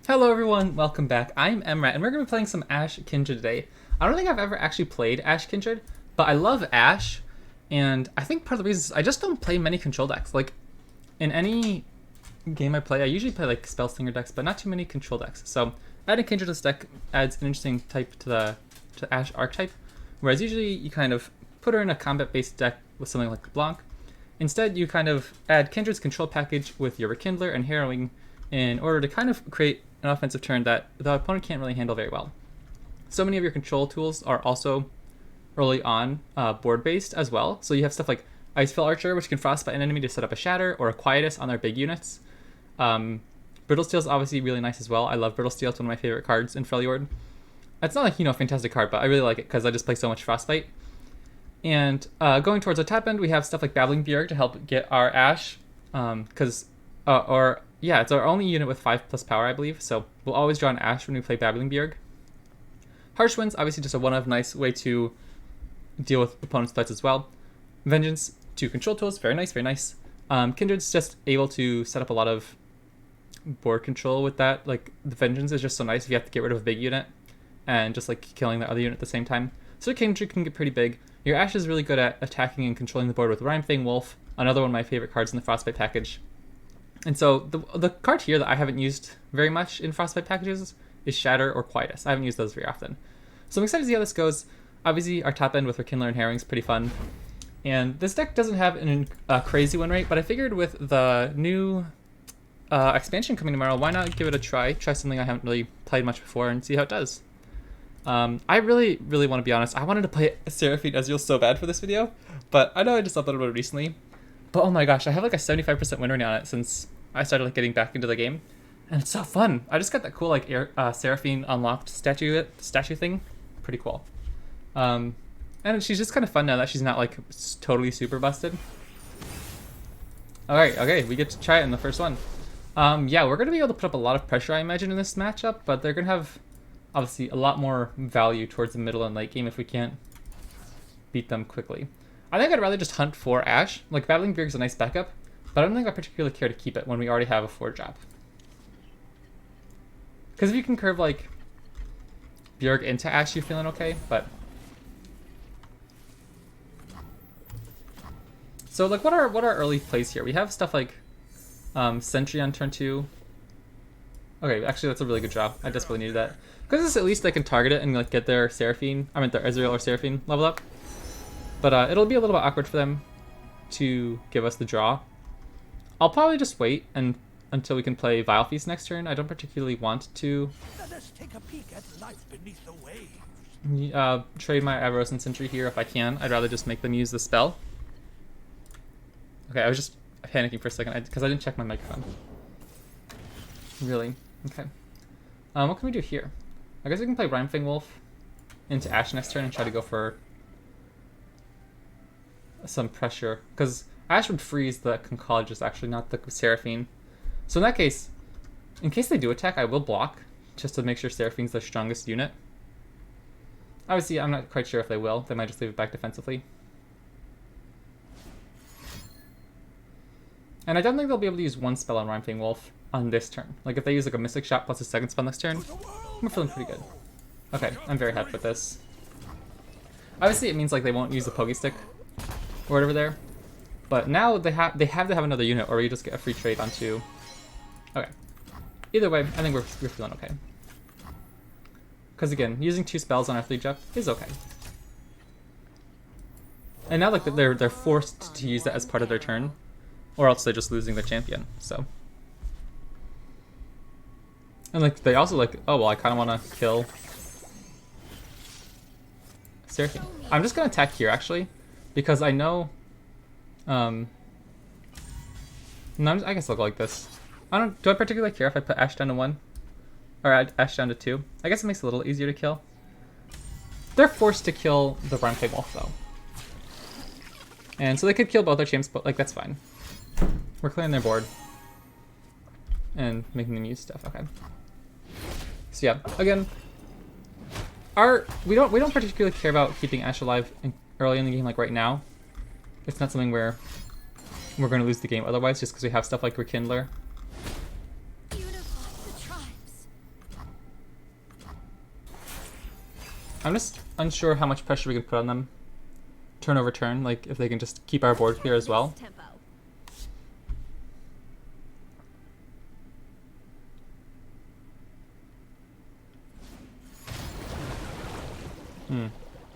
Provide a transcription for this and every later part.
Hello everyone, welcome back. I'm Emrat, and we're going to be playing some Ashe Kindred today. I don't think I've ever actually played Ashe Kindred, but I love Ashe, and I think part of the reason is I just don't play many control decks. Like, in any game I play, I usually play like Spell Slinger decks, but not too many control decks. So adding Kindred to this deck adds an interesting type to the Ashe archetype, whereas usually you kind of put her in a combat-based deck with something like Blanc. Instead, you kind of add Kindred's control package with your Rekindler and Harrowing in order to kind of create an offensive turn that the opponent can't really handle very well. So many of your control tools are also early on board-based as well. So you have stuff like Icefell Archer, which can frostbite an enemy to set up a Shatter, or a Quietus on their big units. Brittle Steel is obviously really nice as well. I love Brittle Steel. It's one of my favorite cards in Freljord. It's not like, a fantastic card, but I really like it because I just play so much Frostbite. And going towards the top end, we have stuff like Babbling Bjerg to help get our Ashe, it's our only unit with 5+ power, I believe, so we'll always draw an Ashe when we play Babbling Bjerg. Harsh Winds, obviously just a one-of nice way to deal with opponent's threats as well. Vengeance, 2 control tools, very nice, very nice. Kindred's just able to set up a lot of board control with that. Like, the Vengeance is just so nice if you have to get rid of a big unit and just like killing the other unit at the same time. So Kindred can get pretty big. Your Ashe is really good at attacking and controlling the board with Rhymefang Wolf, another one of my favorite cards in the Frostbite package. And so the card here that I haven't used very much in Frostbite packages is Shatter or Quietus. I haven't used those very often. So I'm excited to see how this goes. Obviously, our top end with Rekindler and Harrowing is pretty fun. And this deck doesn't have a crazy win rate, but I figured with the new expansion coming tomorrow, why not give it a try? Try something I haven't really played much before and see how it does. I really, really want to be honest. I wanted to play Seraphine Ezreal so bad for this video, but I know I just uploaded it recently. But oh my gosh, I have like a 75% win rate on it since I started like getting back into the game, and it's so fun. I just got that cool like Seraphine unlocked statue thing, pretty cool. And she's just kind of fun now that she's not like totally super busted. All right, okay, we get to try it in the first one. Yeah, we're gonna be able to put up a lot of pressure, I imagine, in this matchup, but they're gonna have obviously a lot more value towards the middle and late game if we can't beat them quickly. I think I'd rather just hunt for Ashe. Like, Babbling Bjerg is a nice backup, but I don't think I particularly care to keep it when we already have a 4-drop. Because if you can curve, like, Bjerg into Ashe, you're feeling okay, but... So, like, what are early plays here? We have stuff like Sentry on turn 2. Okay, actually, that's a really good job. I desperately needed that. Because at least they can target it and, like, get their their Ezreal or Seraphine level up. But it'll be a little bit awkward for them to give us the draw. I'll probably just wait until we can play Vile Feast next turn. I don't particularly want to trade my Avaros and Sentry here if I can. I'd rather just make them use the spell. Okay, I was just panicking for a second because I didn't check my microphone. Really? Okay. What can we do here? I guess we can play Rhymefang Wolf into Ashe next turn and try to go for some pressure, because Ashe would freeze the Conchologist, actually, not the Seraphine. So in that case, in case they do attack, I will block, just to make sure Seraphine's their strongest unit. Obviously, I'm not quite sure if they will. They might just leave it back defensively. And I don't think they'll be able to use one spell on Rhymefang Wolf on this turn. Like, if they use like a Mystic Shot plus a second spell next turn, I'm feeling pretty good. Okay, I'm very happy with this. Obviously, it means like they won't use the Poke Stick or whatever there, but now they have to have another unit, or you just get a free trade onto. Okay, either way, I think we're feeling okay. Because again, using 2 spells on our 3-drop is okay. And now like they're forced to use that as part of their turn, or else they're just losing their champion. So, and like they also like, oh well, I kind of want to kill Seraphine. I'm just gonna attack here actually, because I know, no, I guess I'll go like this. Do I particularly care if I put Ashe down to 1? Or add Ashe down to 2? I guess it makes it a little easier to kill. They're forced to kill the Rhymefang Wolf though. And so they could kill both their champs, but like, that's fine. We're clearing their board. And making them use stuff, okay. So yeah, again, we don't particularly care about keeping Ashe alive early in the game, like right now. It's not something where we're going to lose the game otherwise, just because we have stuff like Rekindler. I'm just unsure how much pressure we can put on them. Turn over turn, like if they can just keep our board clear as well.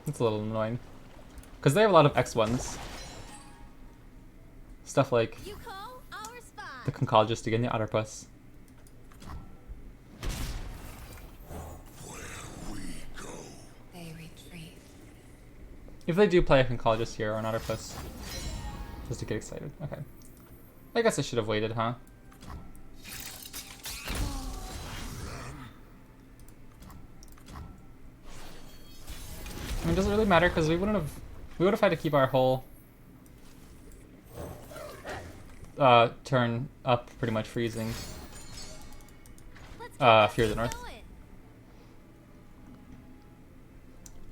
That's a little annoying. Because they have a lot of X1s. Stuff like the Conchologist again, the Otterpuss. If they do play a Conchologist here or an Otterpuss, just to get excited. Okay. I guess I should have waited, huh? I mean, does it really matter? Because we would have had to keep our whole turn up pretty much freezing. Fear of the North.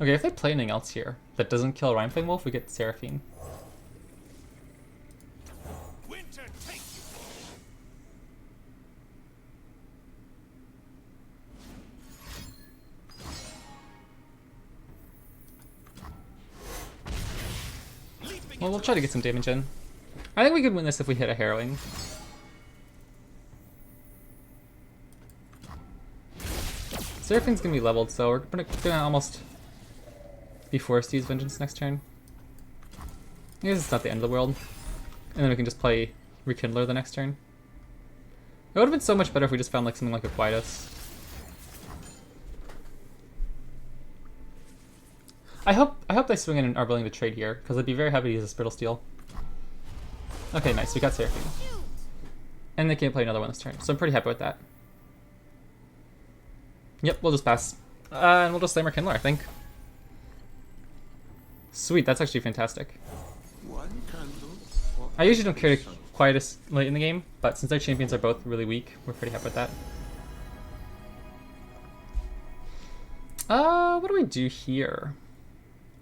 Okay, if they play anything else here that doesn't kill Rhinefang Wolf, we get Seraphine. Well, we'll try to get some damage in. I think we could win this if we hit a Harrowing. Seraphine's gonna be leveled, so we're gonna almost be forced to use Vengeance next turn. I guess it's not the end of the world. And then we can just play Rekindler the next turn. It would have been so much better if we just found like something like a Quietus. I hope they swing in and are willing to trade here, because I'd be very happy to use a Spittle Steel. Okay, nice, we got Seraphine. And they can't play another one this turn, so I'm pretty happy with that. Yep, we'll just pass. And we'll just Slammer Kindler, I think. Sweet, that's actually fantastic. I usually don't care to Quietus late in the game, but since our champions are both really weak, we're pretty happy with that. What do we do here?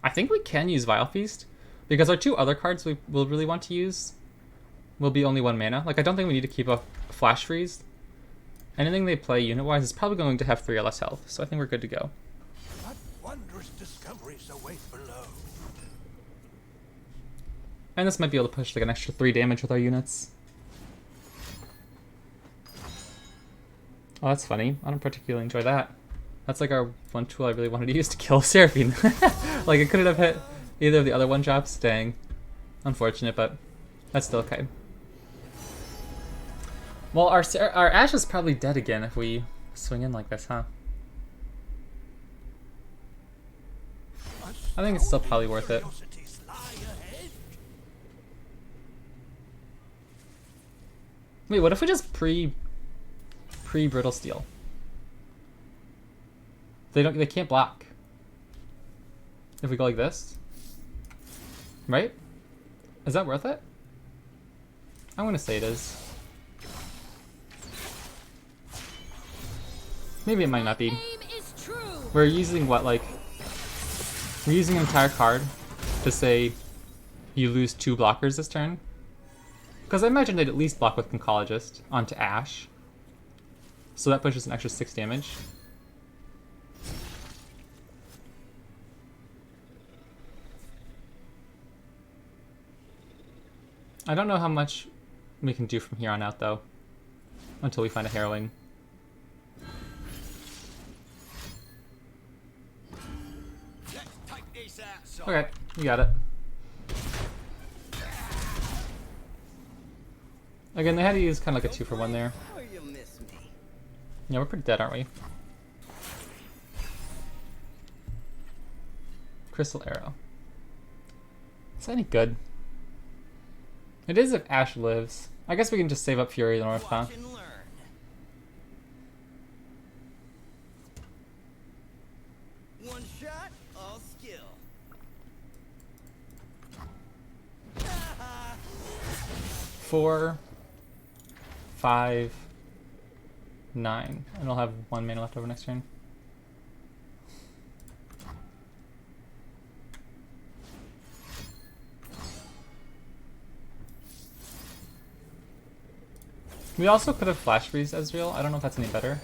I think we can use Vile Feast, because our two other cards we will really want to use will be only 1 mana. Like, I don't think we need to keep a Flash Freeze. Anything they play unit-wise is probably going to have 3 or less health, so I think we're good to go. What wondrous discoveries await below. And this might be able to push like an extra 3 damage with our units. Oh, that's funny. I don't particularly enjoy that. That's like our one tool I really wanted to use to kill Seraphine. Like, it couldn't have hit either of the other one drops. Dang. Unfortunate, but that's still okay. Well, our Ashe is probably dead again if we swing in like this, huh? I think it's still probably worth it. Wait, what if we just pre-Brittle Steel? They can't block. If we go like this? Right? Is that worth it? I'm gonna say it is. Maybe it might not be. We're using what, like... We're using an entire card to say you lose 2 blockers this turn. Because I imagine they'd at least block with Conchologist onto Ashe. So that pushes an extra 6 damage. I don't know how much we can do from here on out, though. Until we find a Harrowing. Okay, you got it. Again, they had to use kind of like a 2-for-1 there. Yeah, we're pretty dead, aren't we? Crystal Arrow. Is that any good? It is if Ashe lives. I guess we can just save up Fury of the North, huh? One shot, all skill. 4, 5, 9. And I'll have 1 mana left over next turn. We also could have Flash Freeze Ezreal. I don't know if that's any better.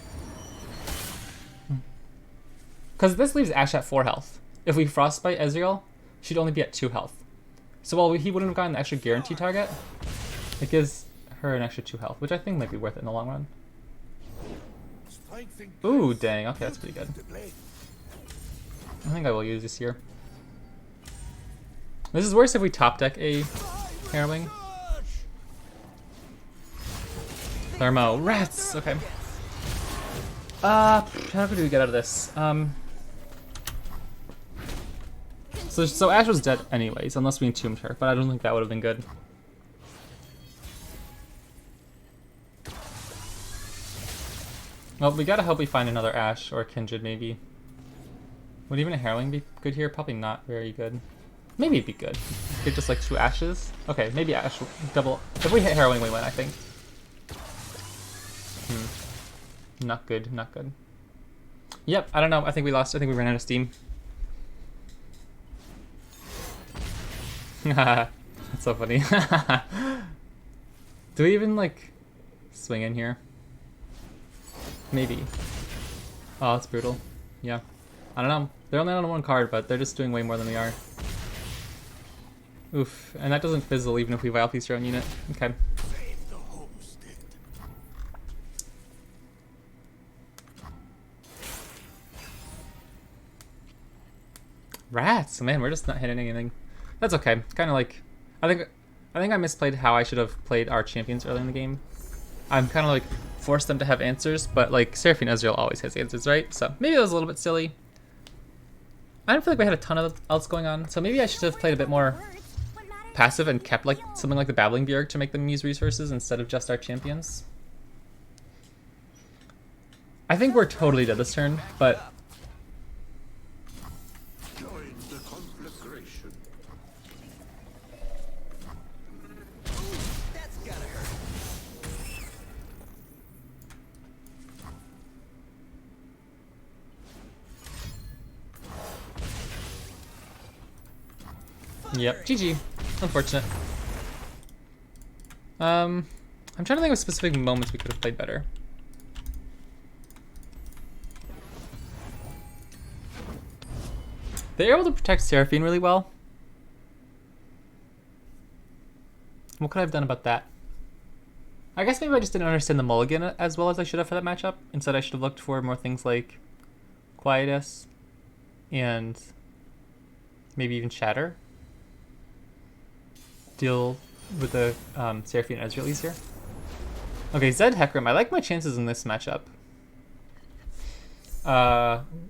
Because this leaves Ashe at 4 health. If we Frostbite Ezreal, she'd only be at 2 health. So while he wouldn't have gotten the extra guarantee target, it gives her an extra 2 health, which I think might be worth it in the long run. Ooh, dang. Okay, that's pretty good. I think I will use this here. This is worse if we top deck a Harrowing. Thermo. Rats! Okay. How do we get out of this? So Ashe was dead anyways, unless we entombed her, but I don't think that would have been good. Well, we gotta hope we find another Ashe or a Kindred, maybe. Would even a Harrowing be good here? Probably not very good. Maybe it'd be good. Get just like 2 Ashes. Okay, maybe Ashe double. If we hit Harrowing, we win, I think. Not good, not good. Yep, I don't know. I think we lost. I think we ran out of steam. That's so funny. Do we even, like, swing in here? Maybe. Oh, that's brutal. Yeah. I don't know. They're only on 1 card, but they're just doing way more than we are. Oof. And that doesn't fizzle even if we Vile Feast our own unit. Okay. Rats! Man, we're just not hitting anything. That's okay. Kind of like... I think I misplayed how I should have played our champions early in the game. I'm kind of like forced them to have answers, but like Seraphine Ezreal always has answers, right? So maybe that was a little bit silly. I don't feel like we had a ton of else going on, so maybe I should have played a bit more passive and kept like something like the Babbling Bjerg to make them use resources instead of just our champions. I think we're totally dead this turn, but yep, GG. Unfortunate. I'm trying to think of specific moments we could have played better. They're able to protect Seraphine really well. What could I have done about that? I guess maybe I just didn't understand the mulligan as well as I should have for that matchup. Instead, I should have looked for more things like Quietus and maybe even Shatter. Deal with the Seraphine and Ezreal easier. Okay, Zed Hecarim. I like my chances in this matchup.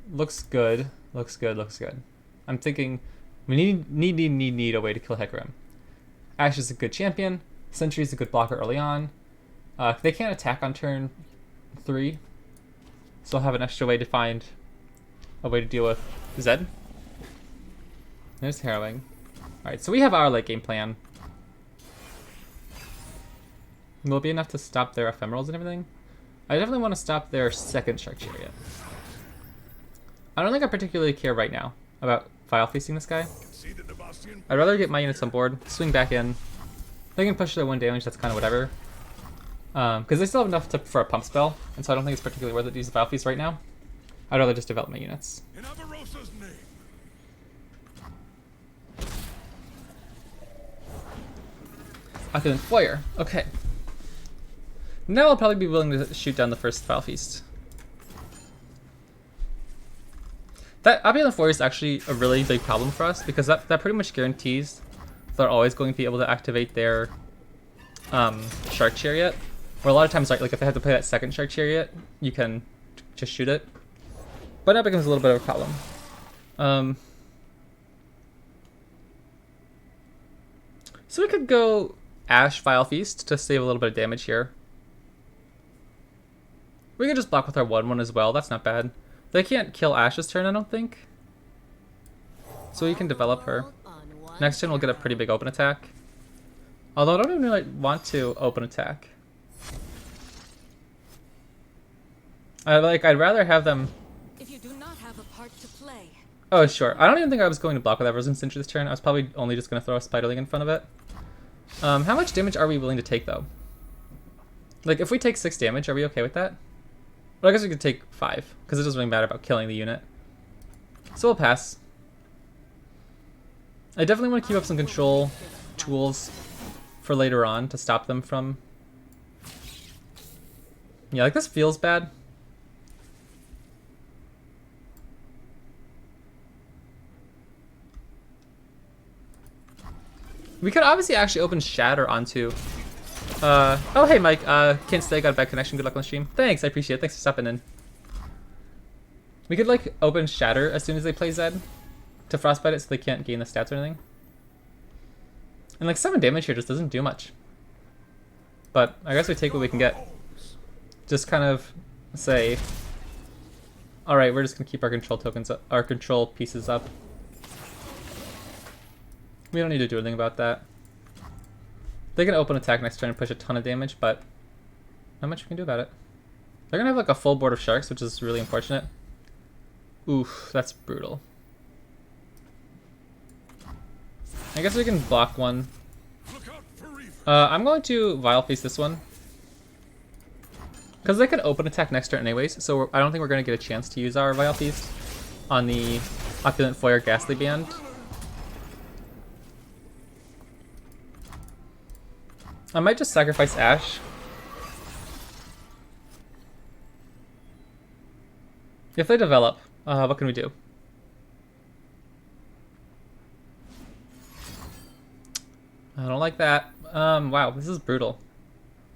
Looks good. Looks good. Looks good. I'm thinking we need a way to kill Hecarim. Ashe is a good champion. Sentry is a good blocker early on. They can't attack on turn 3, so I'll have an extra way to find a way to deal with Zed. There's Harrowing. Alright, so we have our late game plan. Will it be enough to stop their ephemerals and everything? I definitely want to stop their second Shark Chariot. I don't think I particularly care right now about Vile Feasting this guy. I'd rather get my units on board, swing back in. They can push their 1 damage, that's kind of whatever. Because they still have enough for a pump spell, and so I don't think it's particularly worth it to use the Vile Feast right now. I'd rather just develop my units. Okay, then Foyer. Okay. Now I'll probably be willing to shoot down the first Vile Feast. That Opulent Foyer is actually a really big problem for us because that pretty much guarantees they're always going to be able to activate their Shark Chariot. Where a lot of times, like if they have to play that second Shark Chariot, you can just shoot it. But that becomes a little bit of a problem. So we could go Ashe Vile Feast to save a little bit of damage here. We could just block with our 1/1 as well, that's not bad. They can't kill Ashe's turn, I don't think. So we can develop her. Next turn we'll get a pretty big open attack. Although I don't even really want to open attack. I'd rather have them... If you do not have a part to play. Oh, sure. I don't even think I was going to block with Eversense Sentry this turn. I was probably only just going to throw a Spiderling in front of it. How much damage are we willing to take, though? Like, if we take 6 damage, are we okay with that? Well, I guess we could take 5, because it doesn't really matter about killing the unit. So we'll pass. I definitely want to keep up some control tools for later on to stop them from... Yeah, like this feels bad. We could obviously actually open Shatter onto... oh hey Mike, can't stay, got a bad connection, good luck on the stream. Thanks, I appreciate it, thanks for stopping in. We could like open Shatter as soon as they play Zed to frostbite it so they can't gain the stats or anything. And like 7 damage here just doesn't do much. But I guess we take what we can get. Just kind of say, alright, we're just gonna keep our control tokens up, our control pieces up. We don't need to do anything about that. They can open attack next turn and push a ton of damage, but not much we can do about it. They're gonna have like a full board of sharks, which is really unfortunate. Oof, that's brutal. I guess we can block one. I'm going to Vile Feast this one. Because they can open attack next turn anyways, so I don't think we're going to get a chance to use our Vile Feast on the Opulent Foyer Ghastly Band. I might just sacrifice Ashe. If they develop, what can we do? I don't like that. Wow, this is brutal.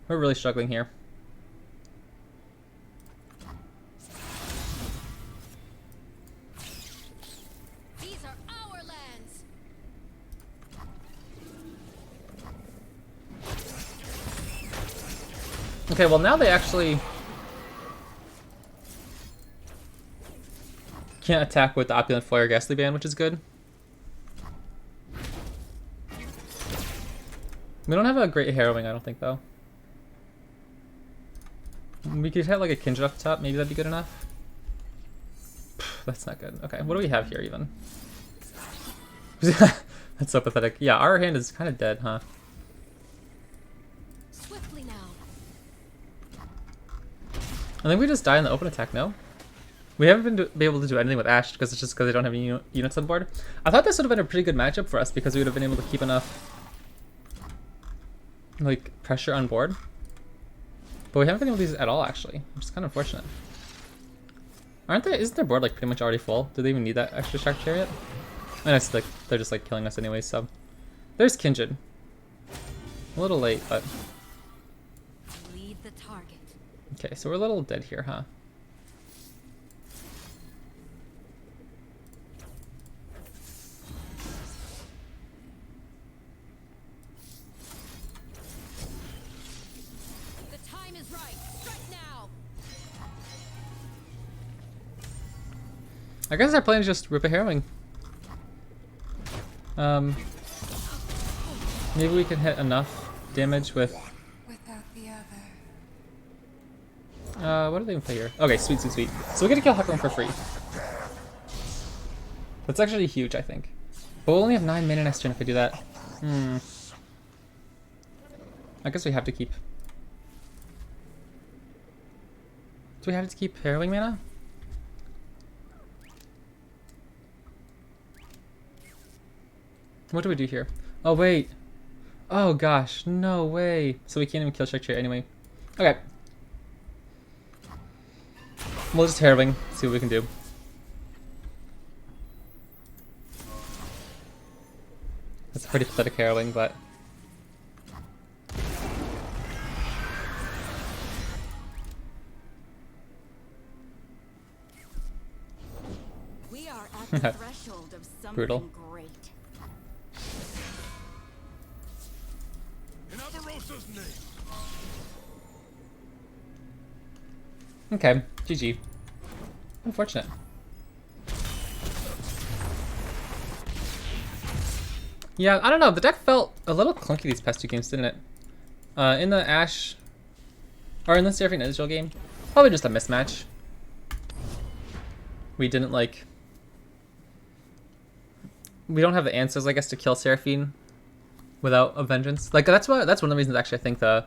We're really struggling here. These are our lands. Okay, well now they actually can't attack with the Opulent Foyer Ghastly Band, which is good. We don't have a great harrowing, I don't think, though. We could have like a Kindred up top, maybe that'd be good enough. That's not good. Okay, what do we have here even? That's so pathetic. Yeah, our hand is kind of dead, huh? Swiftly now. I think we just die in the open attack, no? We haven't been able to do anything with Ashe because it's just because they don't have any units on board. I thought this would have been a pretty good matchup for us because we would have been able to keep enough like pressure on board. But we haven't been able to use it at all actually, which is kind of unfortunate. Isn't their board like pretty much already full? Do they even need that extra Shark Chariot? And it's like they're just like killing us anyway, so. There's Kindred. A little late, but. Lead the target. Okay, so we're a little dead here, huh? The time is right. Strike now. I guess our plan is just rip a harrowing. Maybe we can hit enough damage with. Without the other. What do they even play here? Okay, sweet, sweet, sweet. So we get to kill Huckram for free. That's actually huge, I think. But we'll only have 9 mana next turn if we do that. I guess we have to keep. Do we have to keep harrowing mana? What do we do here? Oh, wait. Oh, gosh. No way. So we can't even kill Shark Chariot anyway. Okay. We'll just harrowing, see what we can do. That's a pretty pathetic harrowing, but... We are at the threshold of something Brutal. great. In Avarosa's name. Okay, GG. Unfortunate. Yeah, I don't know. The deck felt a little clunky these past 2 games, didn't it? In the Ashe, or in the Seraphine Israel game, probably just a mismatch. We didn't like. We don't have the answers, I guess, to kill Seraphine without a vengeance. Like that's one of the reasons actually I think the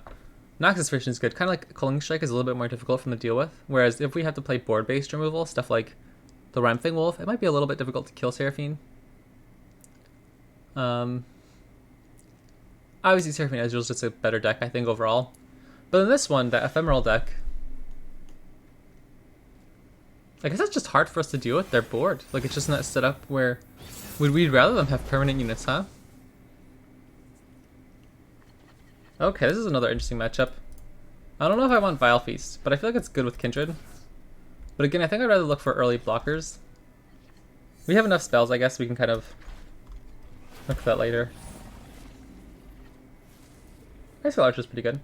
Noxus version is good. Kind of like Culling Strike is a little bit more difficult for them to deal with. Whereas if we have to play board-based removal, stuff like the Rhyme Wolf. It might be a little bit difficult to kill Seraphine. Obviously Seraphine Ezreal is just a better deck, I think, overall. But in this one, the Ephemeral deck, I guess it's just hard for us to deal with. They're bored. Like, it's just not set up where... We'd rather them have permanent units, huh? Okay, this is another interesting matchup. I don't know if I want Vile Feast, but I feel like it's good with Kindred. But again, I think I'd rather look for early blockers. We have enough spells, I guess we can kind of look at that later. I feel Archer's pretty good.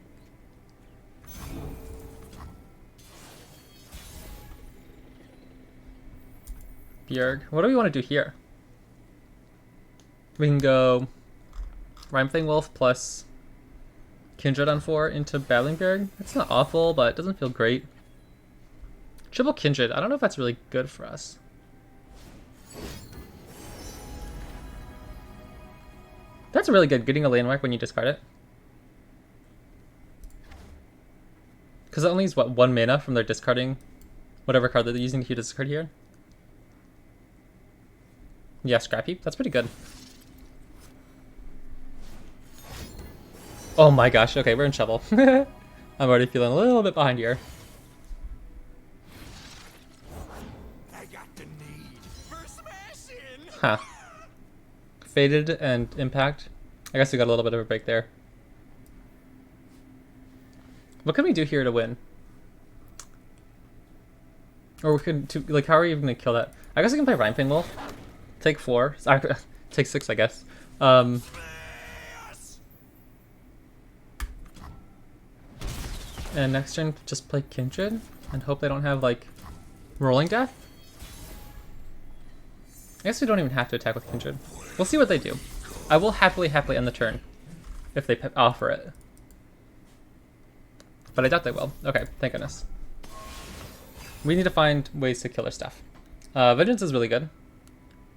Bjerg. What do we want to do here? We can go Rhyme Wolf plus Kindred on 4 into Battling Bjerg. That's not awful, but it doesn't feel great. Triple Kindred. I don't know if that's really good for us. That's really good, getting a landmark when you discard it. Because it only is, what, 1 mana from their discarding whatever card they're using to discard here? Yeah, Scrap Heap. That's pretty good. Oh my gosh, okay, we're in trouble. I'm already feeling a little bit behind here. I got the need for smashing. Huh. Faded and Impact. I guess we got a little bit of a break there. What can we do here to win? Or we could, like, how are we even gonna kill that? I guess we can play Rhyme Wolf. Take 4. Take 6, I guess. And next turn, just play Kindred and hope they don't have, like, Rolling Death? I guess we don't even have to attack with Kindred. We'll see what they do. I will happily end the turn if they offer it. But I doubt they will. Okay, thank goodness. We need to find ways to kill their stuff. Vengeance is really good,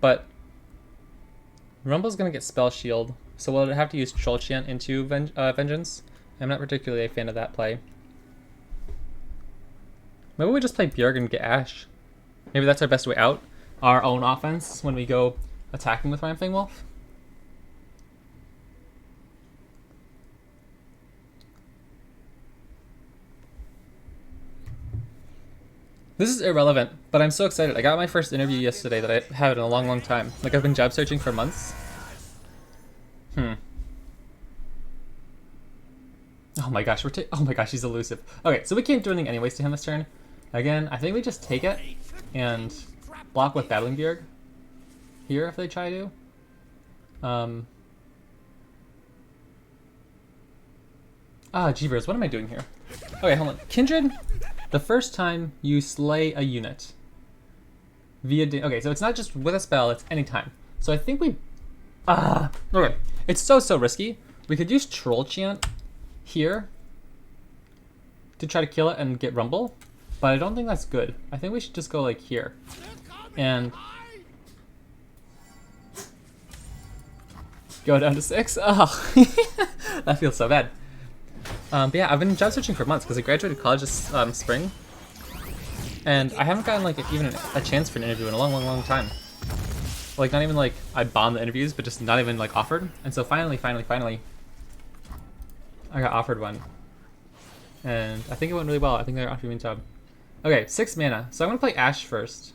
but Rumble's gonna get Spell Shield, so we'll have to use Troll Chant into Vengeance. I'm not particularly a fan of that play. Maybe we just play Bjerg and get Ashe. Maybe that's our best way out. Our own offense when we go attacking with Rhyme Wolf. This is irrelevant, but I'm so excited. I got my first interview yesterday that I haven't in a long time. Like, I've been job searching for months. Oh my gosh, oh my gosh, he's elusive. Okay, so we can't do anything anyways to him this turn. Again, I think we just take it and block with Battling Bjerg here if they try to. Jeebers, what am I doing here? Okay, hold on. Kindred, the first time you slay a unit via... Okay, so it's not just with a spell, it's anytime. So I think we... okay. It's so risky. We could use Troll Chant here to try to kill it and get Rumble, but I don't think that's good. I think we should just go like here and go down to 6. Oh, that feels so bad. But yeah, I've been job searching for months because I graduated college this spring, and I haven't gotten like even a chance for an interview in a long time. Like, not even like I bombed the interviews, but just not even like offered. And so finally, I got offered one, and I think it went really well. I think they're offering me a job. Okay, 6 mana. So I'm gonna play Ashe first.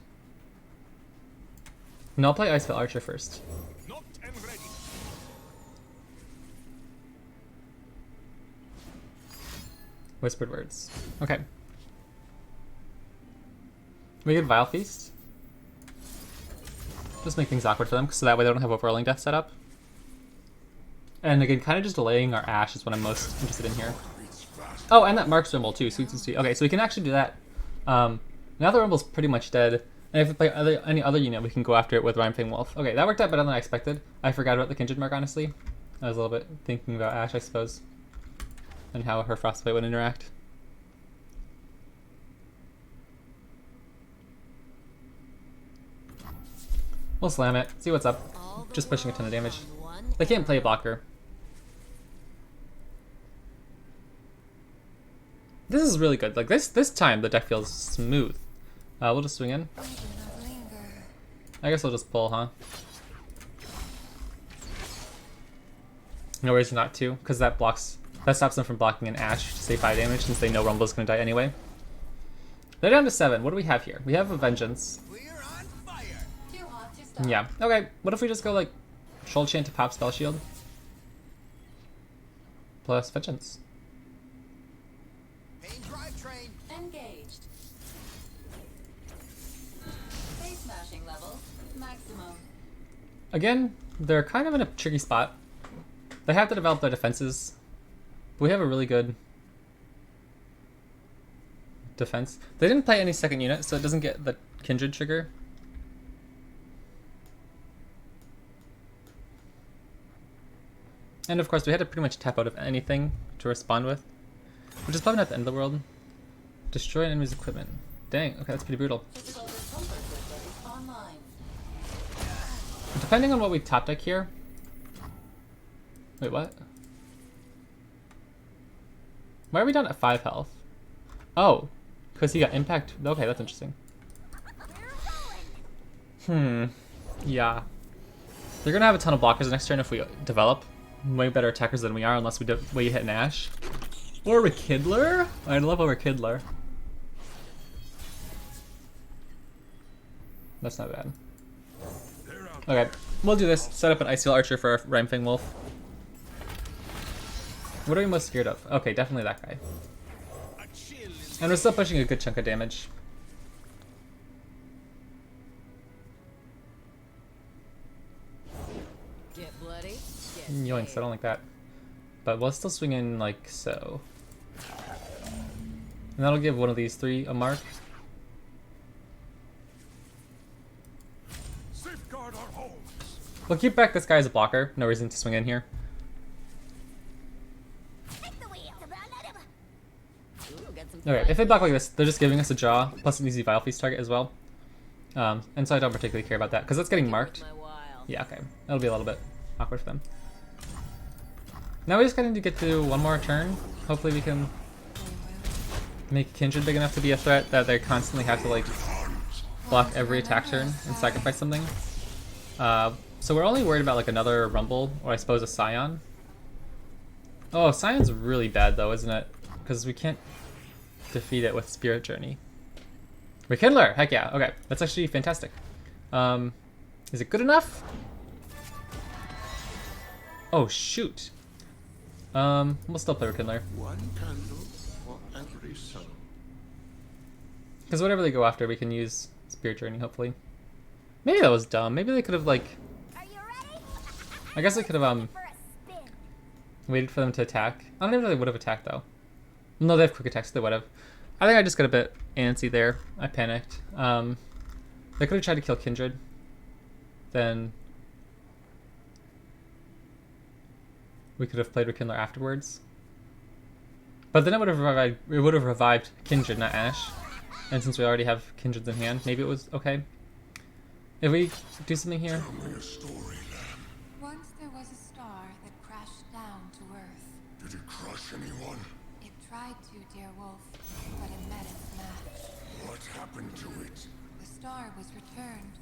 No, I'll play Icefell Archer first. Whispered Words. Okay. We get Vile Feast. Just make things awkward for them, so that way they don't have Overrolling Death set up. And again, kind of just delaying our Ashe is what I'm most interested in here. Oh, and that Mark's Rumble too, sweet. Okay, so we can actually do that. Now the Rumble's pretty much dead. And if we play any other unit, we can go after it with Rhyme Wolf. Okay, that worked out better than I expected. I forgot about the Kindred mark, honestly. I was a little bit thinking about Ashe, I suppose, and how her Frostbite would interact. We'll slam it, see what's up. Just pushing a ton of damage. They can't play a blocker. This is really good. Like, this time the deck feels smooth. We'll just swing in. I guess I'll just pull, huh? No reason not to, because that stops them from blocking an Ashe to save 5 damage since they know Rumble's gonna die anyway. They're down to 7. What do we have here? We have a Vengeance. We're on fire. Too hot to stop. Yeah. Okay. What if we just go like Shoulder Chant to pop Spell Shield plus Vengeance? Main drivetrain. Engaged. Face smashing level maximum. Again, they're kind of in a tricky spot. They have to develop their defenses. But we have a really good defense. They didn't play any second unit, so it doesn't get the Kindred trigger. And of course, we had to pretty much tap out of anything to respond with, which is probably not the end of the world. Destroy an enemy's equipment. Dang, okay, that's pretty brutal. Physical discomfort filter online. Depending on what we top deck here. Wait, what? Why are we down at 5 health? Oh, because he got impact. Okay, that's interesting. Yeah. They're gonna have a ton of blockers next turn if we develop. Way better attackers than we are, unless we hit an Ashe. Or a Kindler? I'd love our Kindler. That's not bad. Okay, we'll do this. Set up an Icefield Archer for our Rhymefang Wolf. What are we most scared of? Okay, definitely that guy. A chill in And we're still pushing a good chunk of damage. Get bloody. Get Yoinks, I don't like that. But we'll still swing in like so. And that'll give one of these 3 a mark. safeguard our homes. We'll keep back this guy as a blocker. No reason to swing in here. Ooh, get some Okay, if they block like this, they're just giving us a jaw, plus an easy Vile Feast target as well. And so I don't particularly care about that, because that's getting marked. my while. Yeah, okay. That'll be a little bit awkward for them. Now we just kind of need to get to one more turn. Hopefully we can make Kindred big enough to be a threat that they constantly have to like block every attack turn and sacrifice something. So we're only worried about like another Rumble, or I suppose a Scion. Oh, Scion's really bad though, isn't it? Because we can't defeat it with Spirit Journey. Rekindler! Heck yeah, okay. That's actually fantastic. Is it good enough? Oh shoot. We'll still play Rekindler. One candle for every soul. Because whatever they go after, we can use Spirit Journey, hopefully. Maybe that was dumb. Maybe they could have, like... Are you ready? I guess they could have, For a spin. waited for them to attack. I don't even know if they would have attacked, though. No, they have quick attacks, so they would have. I think I just got a bit antsy there. I panicked. They could have tried to kill Kindred. Then... we could have played Rekindler afterwards. But then it would have revived Kindred, not Ashe. And since we already have Kindreds in hand, maybe it was okay. If we do something here... Tell me a story, Lamb. Once there was a star that crashed down to Earth. Did it crush anyone? It tried to, dear wolf, but it met its match. What happened to it? The star was returned.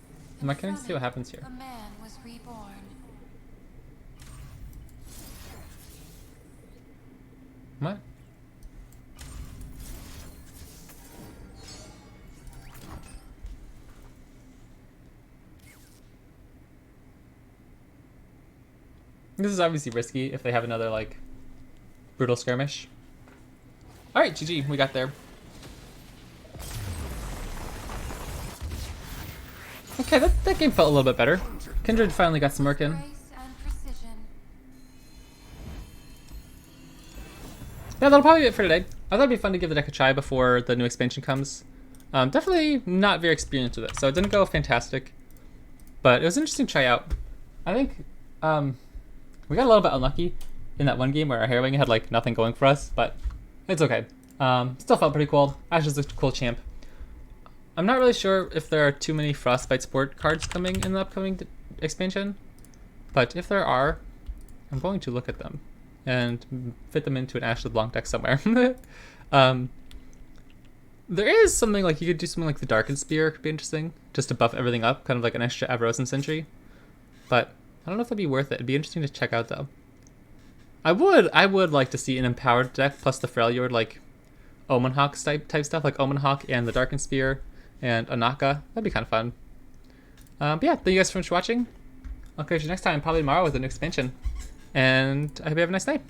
Am I and going to from see what it, happens here? A man was reborn. What? This is obviously risky if they have another, like, brutal skirmish. Alright, GG, we got there. Okay, that game felt a little bit better. Kindred finally got some work in. Grace and precision. Yeah, that'll probably be it for today. I thought it'd be fun to give the deck a try before the new expansion comes. Definitely not very experienced with it, so it didn't go fantastic. But it was interesting to try out. I think we got a little bit unlucky in that one game where our Harrowing had like nothing going for us, but it's okay. Still felt pretty cool. Ashe is a cool champ. I'm not really sure if there are too many Frostbite Sport cards coming in the upcoming expansion, but if there are, I'm going to look at them and fit them into an Ashe LeBlanc deck somewhere. There is something like you could do something like the Darkened Spear could be interesting, just to buff everything up, kind of like an extra Avarosan Sentry. But I don't know if that'd be worth it. It'd be interesting to check out though. I would like to see an empowered deck plus the Freljord, like Omen Hawk type stuff, like Omen Hawk and the Darkened Spear and Anaka. That'd be kind of fun. But yeah, thank you guys so much for watching. I'll catch you next time, probably tomorrow with a new expansion. And I hope you have a nice night.